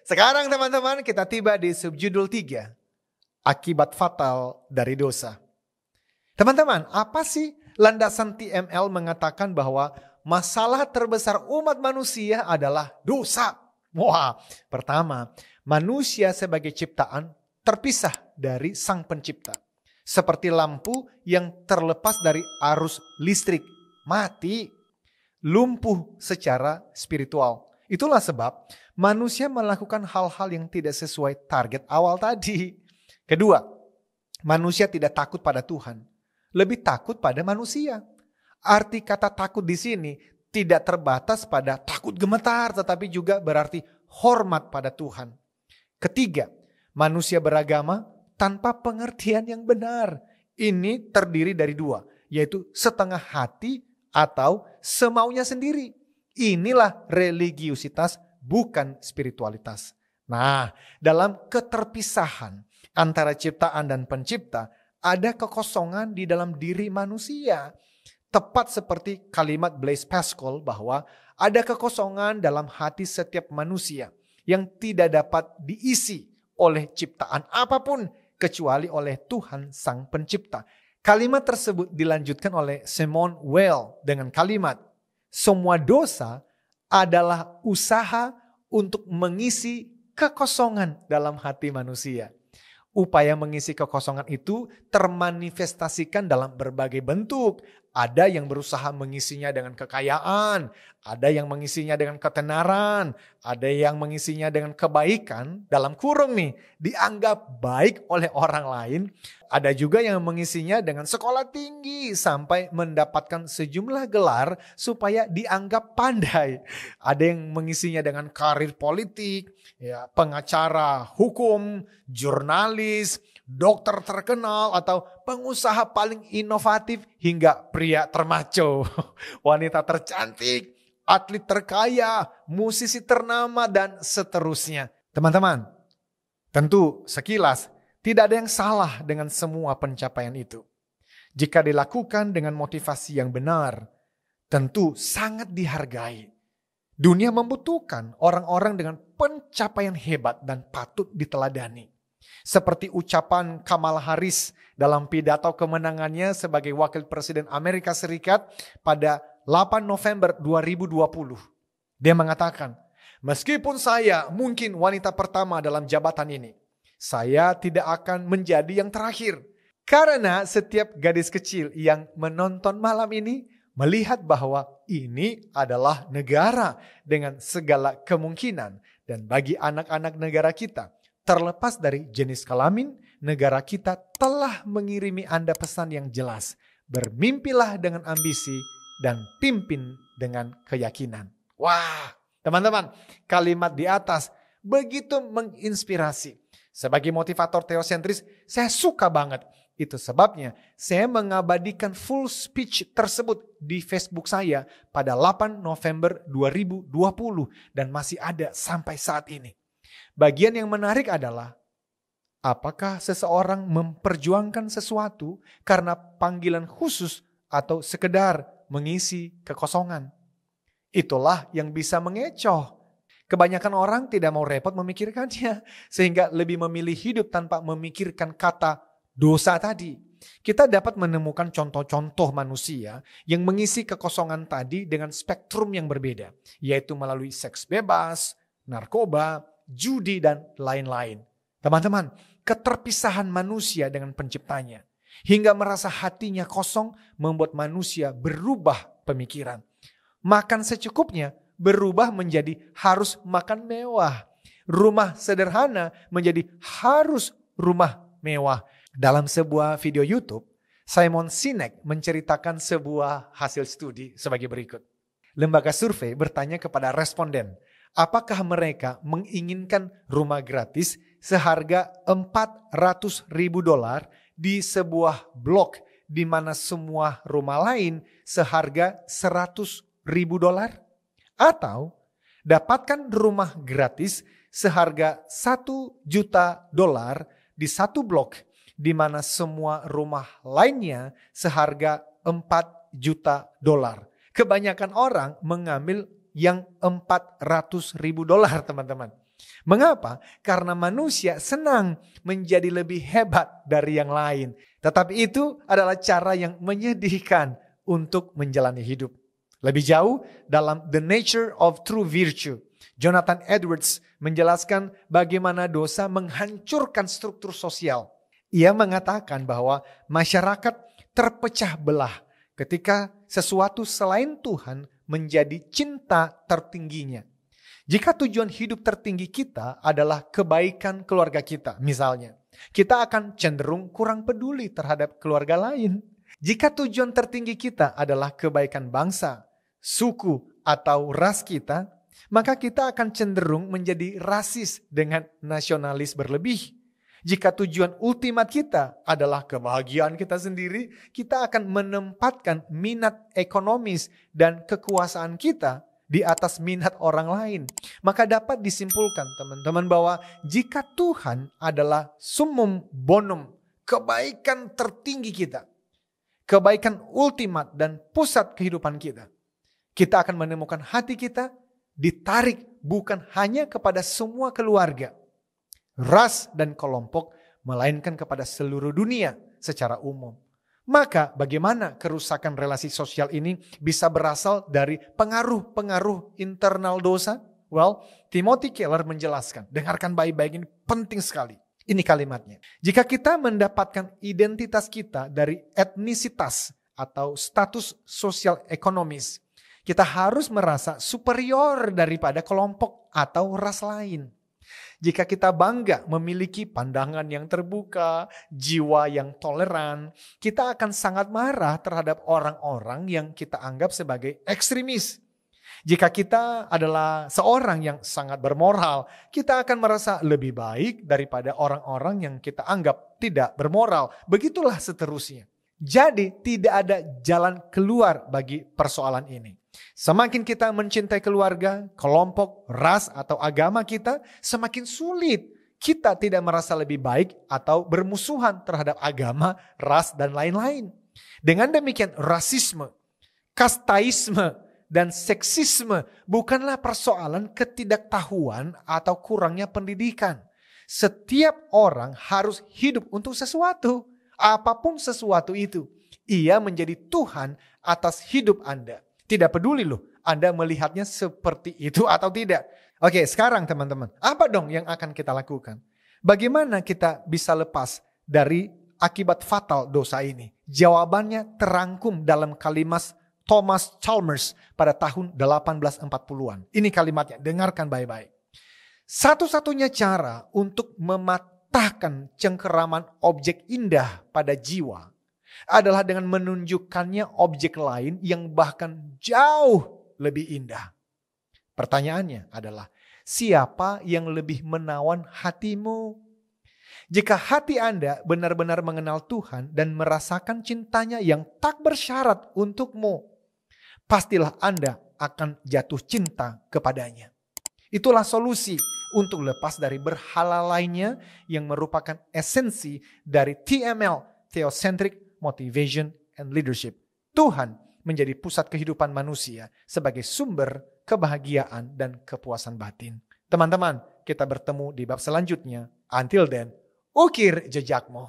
Sekarang teman-teman kita tiba di subjudul 3. Akibat fatal dari dosa. Teman-teman, apa sih landasan TML mengatakan bahwa masalah terbesar umat manusia adalah dosa? Wah, pertama, manusia sebagai ciptaan terpisah dari sang pencipta. Seperti lampu yang terlepas dari arus listrik, mati, lumpuh secara spiritual. Itulah sebab manusia melakukan hal-hal yang tidak sesuai target awal tadi. Kedua, manusia tidak takut pada Tuhan, lebih takut pada manusia. Arti kata takut di sini tidak terbatas pada takut gemetar, tetapi juga berarti hormat pada Tuhan. Ketiga, manusia beragama tanpa pengertian yang benar. Ini terdiri dari 2, yaitu setengah hati atau semaunya sendiri. Inilah religiusitas, bukan spiritualitas. Nah, dalam keterpisahan antara ciptaan dan pencipta, ada kekosongan di dalam diri manusia. Tepat seperti kalimat Blaise Pascal bahwa ada kekosongan dalam hati setiap manusia yang tidak dapat diisi oleh ciptaan apapun kecuali oleh Tuhan Sang Pencipta. Kalimat tersebut dilanjutkan oleh Simone Weil dengan kalimat, semua dosa adalah usaha untuk mengisi kekosongan dalam hati manusia. Upaya mengisi kekosongan itu termanifestasikan dalam berbagai bentuk. Ada yang berusaha mengisinya dengan kekayaan, ada yang mengisinya dengan ketenaran, ada yang mengisinya dengan kebaikan, dalam kurung nih, dianggap baik oleh orang lain. Ada juga yang mengisinya dengan sekolah tinggi sampai mendapatkan sejumlah gelar supaya dianggap pandai. Ada yang mengisinya dengan karir politik, ya, pengacara hukum, jurnalis, dokter terkenal, atau pengusaha paling inovatif, hingga pria termaco, wanita tercantik, atlet terkaya, musisi ternama, dan seterusnya. Teman-teman, tentu sekilas tidak ada yang salah dengan semua pencapaian itu. Jika dilakukan dengan motivasi yang benar, tentu sangat dihargai. Dunia membutuhkan orang-orang dengan pencapaian hebat dan patut diteladani. Seperti ucapan Kamala Harris dalam pidato kemenangannya sebagai wakil presiden Amerika Serikat pada 8 November 2020. Dia mengatakan, meskipun saya mungkin wanita pertama dalam jabatan ini, saya tidak akan menjadi yang terakhir. Karena setiap gadis kecil yang menonton malam ini melihat bahwa ini adalah negara dengan segala kemungkinan. Dan bagi anak-anak negara kita, terlepas dari jenis kelamin, negara kita telah mengirimi Anda pesan yang jelas. Bermimpilah dengan ambisi dan pimpin dengan keyakinan. Wah, teman-teman, kalimat di atas begitu menginspirasi. Sebagai motivator teosentris, saya suka banget. Itu sebabnya saya mengabadikan full speech tersebut di Facebook saya pada 8 November 2020 dan masih ada sampai saat ini. Bagian yang menarik adalah, apakah seseorang memperjuangkan sesuatu karena panggilan khusus atau sekedar mengisi kekosongan? Itulah yang bisa mengecoh. Kebanyakan orang tidak mau repot memikirkannya, sehingga lebih memilih hidup tanpa memikirkan kata dosa tadi. Kita dapat menemukan contoh-contoh manusia yang mengisi kekosongan tadi dengan spektrum yang berbeda, yaitu melalui seks bebas, narkoba, judi, dan lain-lain. Teman-teman, keterpisahan manusia dengan penciptanya hingga merasa hatinya kosong membuat manusia berubah pemikiran. Makan secukupnya berubah menjadi harus makan mewah. Rumah sederhana menjadi harus rumah mewah. Dalam sebuah video YouTube, Simon Sinek menceritakan sebuah hasil studi sebagai berikut. Lembaga survei bertanya kepada responden, apakah mereka menginginkan rumah gratis seharga $400.000 di sebuah blok di mana semua rumah lain seharga $100.000? Atau dapatkan rumah gratis seharga $1 juta di satu blok di mana semua rumah lainnya seharga $4 juta. Kebanyakan orang mengambil yang $400.000, teman-teman. Mengapa? Karena manusia senang menjadi lebih hebat dari yang lain. Tetapi itu adalah cara yang menyedihkan untuk menjalani hidup. Lebih jauh dalam The Nature of True Virtue, Jonathan Edwards menjelaskan bagaimana dosa menghancurkan struktur sosial. Ia mengatakan bahwa masyarakat terpecah belah ketika sesuatu selain Tuhan menjadi cinta tertingginya. Jika tujuan hidup tertinggi kita adalah kebaikan keluarga kita, misalnya, kita akan cenderung kurang peduli terhadap keluarga lain. Jika tujuan tertinggi kita adalah kebaikan bangsa, suku, atau ras kita, maka kita akan cenderung menjadi rasis dengan nasionalis berlebih. Jika tujuan ultimat kita adalah kebahagiaan kita sendiri, kita akan menempatkan minat ekonomis dan kekuasaan kita di atas minat orang lain. Maka dapat disimpulkan teman-teman bahwa jika Tuhan adalah summum bonum, kebaikan tertinggi kita, kebaikan ultimat dan pusat kehidupan kita, kita akan menemukan hati kita ditarik bukan hanya kepada semua keluarga, ras dan kelompok, melainkan kepada seluruh dunia secara umum. Maka bagaimana kerusakan relasi sosial ini bisa berasal dari pengaruh-pengaruh internal dosa? Well, Timothy Keller menjelaskan. Dengarkan baik-baik, ini penting sekali. Ini kalimatnya. Jika kita mendapatkan identitas kita dari etnisitas atau status sosial ekonomis, kita harus merasa superior daripada kelompok atau ras lain. Jika kita bangga memiliki pandangan yang terbuka, jiwa yang toleran, kita akan sangat marah terhadap orang-orang yang kita anggap sebagai ekstremis. Jika kita adalah seorang yang sangat bermoral, kita akan merasa lebih baik daripada orang-orang yang kita anggap tidak bermoral. Begitulah seterusnya. Jadi tidak ada jalan keluar bagi persoalan ini. Semakin kita mencintai keluarga, kelompok, ras, atau agama kita, semakin sulit kita tidak merasa lebih baik atau bermusuhan terhadap agama, ras, dan lain-lain. Dengan demikian, rasisme, kastaisme, dan seksisme bukanlah persoalan ketidaktahuan atau kurangnya pendidikan. Setiap orang harus hidup untuk sesuatu, apapun sesuatu itu. Ia menjadi Tuhan atas hidup Anda. Tidak peduli loh, Anda melihatnya seperti itu atau tidak. Oke, sekarang teman-teman, apa dong yang akan kita lakukan? Bagaimana kita bisa lepas dari akibat fatal dosa ini? Jawabannya terangkum dalam kalimat Thomas Chalmers pada tahun 1840-an. Ini kalimatnya, dengarkan baik-baik. Satu-satunya cara untuk mematahkan cengkeraman objek indah pada jiwa adalah dengan menunjukkannya objek lain yang bahkan jauh lebih indah. Pertanyaannya adalah, siapa yang lebih menawan hatimu? Jika hati Anda benar-benar mengenal Tuhan dan merasakan cintanya yang tak bersyarat untukmu, pastilah Anda akan jatuh cinta kepadanya. Itulah solusi untuk lepas dari berhala lainnya yang merupakan esensi dari TML, Theocentric Motivation and Leadership. Tuhan menjadi pusat kehidupan manusia sebagai sumber kebahagiaan dan kepuasan batin. Teman-teman, kita bertemu di bab selanjutnya. Until then, ukir jejakmu.